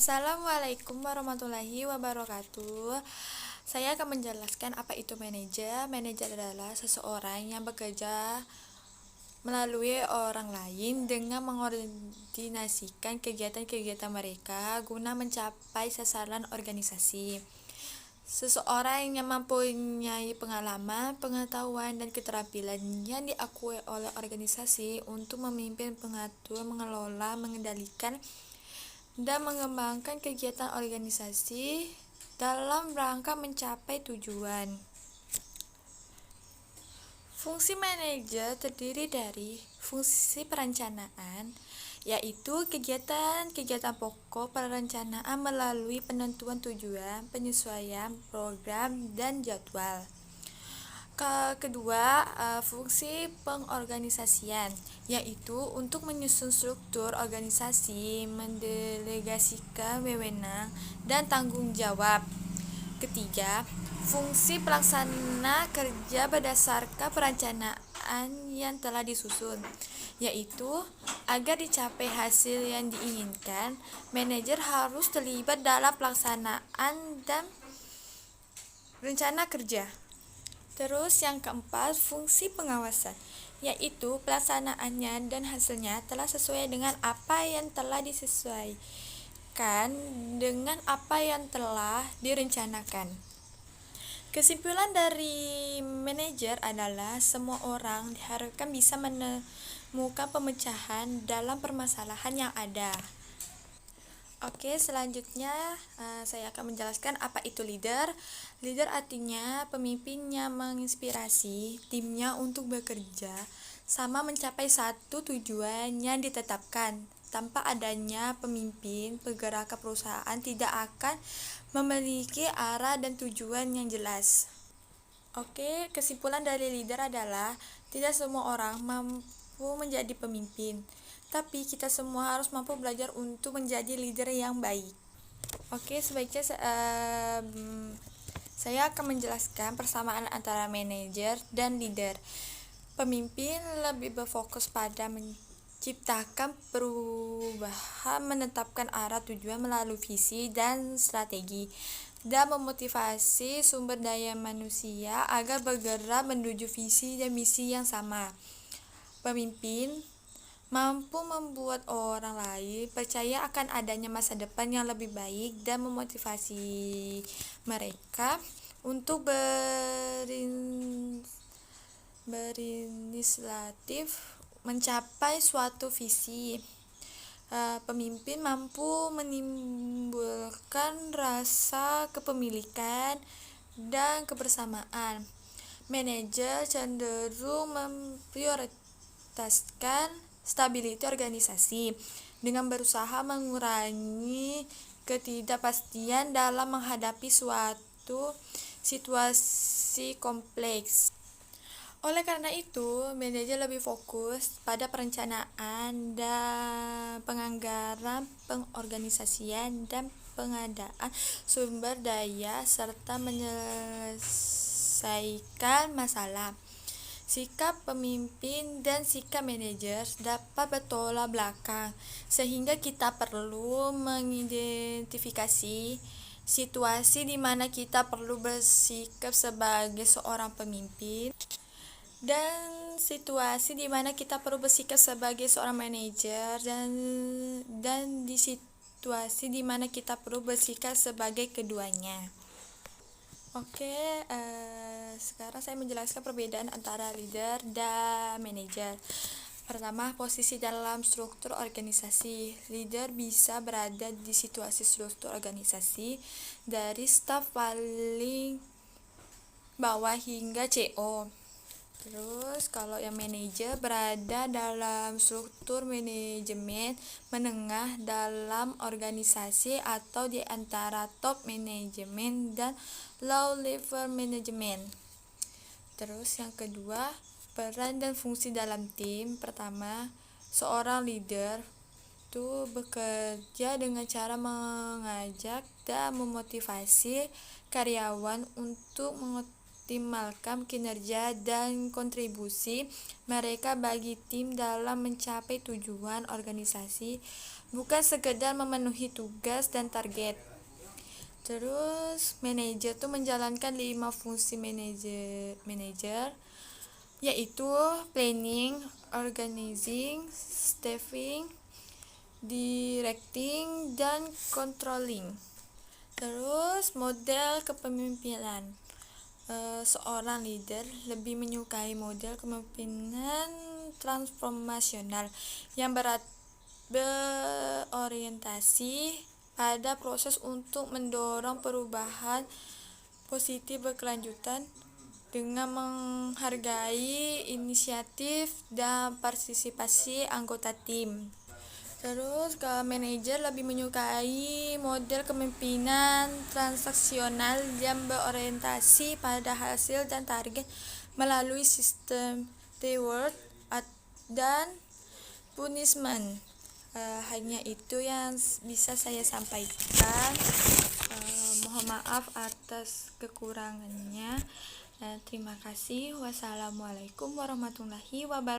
Assalamualaikum warahmatullahi wabarakatuh. Saya akan menjelaskan apa itu manajer. Manajer adalah seseorang yang bekerja melalui orang lain dengan mengordinasikan kegiatan-kegiatan mereka guna mencapai sasaran organisasi. Seseorang yang mempunyai pengalaman, pengetahuan, dan keterampilan yang diakui oleh organisasi untuk memimpin, mengatur, mengelola, mengendalikan, dan mengembangkan kegiatan organisasi dalam rangka mencapai tujuan. Fungsi manajer terdiri dari fungsi perencanaan, yaitu kegiatan-kegiatan pokok perencanaan melalui penentuan tujuan, penyesuaian program, dan jadwal. Kedua, fungsi pengorganisasian, yaitu untuk menyusun struktur organisasi, mendelegasikan wewenang dan tanggung jawab. Ketiga, fungsi pelaksana kerja berdasarkan perencanaan yang telah disusun, yaitu agar dicapai hasil yang diinginkan, manajer harus terlibat dalam pelaksanaan dan rencana kerja. Terus yang keempat, fungsi pengawasan, yaitu pelaksanaannya dan hasilnya telah sesuai dengan apa yang telah disesuaikan dengan apa yang telah direncanakan. Kesimpulan dari manajer adalah semua orang diharapkan bisa menemukan pemecahan dalam permasalahan yang ada. Oke, selanjutnya saya akan menjelaskan apa itu leader. Leader artinya pemimpin yang menginspirasi timnya untuk bekerja sama mencapai satu tujuan yang ditetapkan. Tanpa adanya pemimpin, pergerakan perusahaan tidak akan memiliki arah dan tujuan yang jelas. Oke, kesimpulan dari leader adalah tidak semua orang mampu menjadi pemimpin, tapi kita semua harus mampu belajar untuk menjadi leader yang baik. Oke, sebaiknya saya akan menjelaskan persamaan antara manajer dan leader. Pemimpin lebih berfokus pada menciptakan perubahan, menetapkan arah tujuan melalui visi dan strategi, dan memotivasi sumber daya manusia agar bergerak menuju visi dan misi yang sama. Pemimpin mampu membuat orang lain percaya akan adanya masa depan yang lebih baik dan memotivasi mereka untuk berinisiatif mencapai suatu visi. Pemimpin mampu menimbulkan rasa kepemilikan dan kebersamaan. Manajer cenderung memprioritaskan stabilitas organisasi dengan berusaha mengurangi ketidakpastian dalam menghadapi suatu situasi kompleks. Oleh karena itu, manajer lebih fokus pada perencanaan dan penganggaran, pengorganisasian, dan pengadaan sumber daya serta menyelesaikan masalah. Sikap pemimpin dan sikap manajer dapat bertolak belakang, sehingga kita perlu mengidentifikasi situasi di mana kita perlu bersikap sebagai seorang pemimpin dan situasi di mana kita perlu bersikap sebagai seorang manajer dan di situasi di mana kita perlu bersikap sebagai keduanya. Oke, sekarang saya menjelaskan perbedaan antara leader dan manajer. Pertama, posisi dalam struktur organisasi. Leader bisa berada di situasi struktur organisasi dari staf paling bawah hingga CO. Terus kalau yang manajer berada dalam struktur manajemen menengah dalam organisasi atau di antara top manajemen dan low level manajemen. Terus yang kedua, peran dan fungsi dalam tim. Pertama, seorang leader itu bekerja dengan cara mengajak dan memotivasi karyawan untuk mengoptimalkan kinerja dan kontribusi mereka bagi tim dalam mencapai tujuan organisasi. bukan sekedar memenuhi tugas dan target. Terus manajer tuh menjalankan 5 fungsi manajer yaitu planning, organizing, staffing, directing, dan controlling. Terus model kepemimpinan. Seorang leader lebih menyukai model kepemimpinan transformasional yang berorientasi pada proses untuk mendorong perubahan positif berkelanjutan dengan menghargai inisiatif dan partisipasi anggota tim. Terus kalau manajer lebih menyukai model kepemimpinan transaksional yang berorientasi pada hasil dan target melalui sistem reward dan punishment. Hanya itu yang bisa saya sampaikan. Mohon maaf atas kekurangannya. Terima kasih. Wassalamualaikum warahmatullahi wabarakatuh.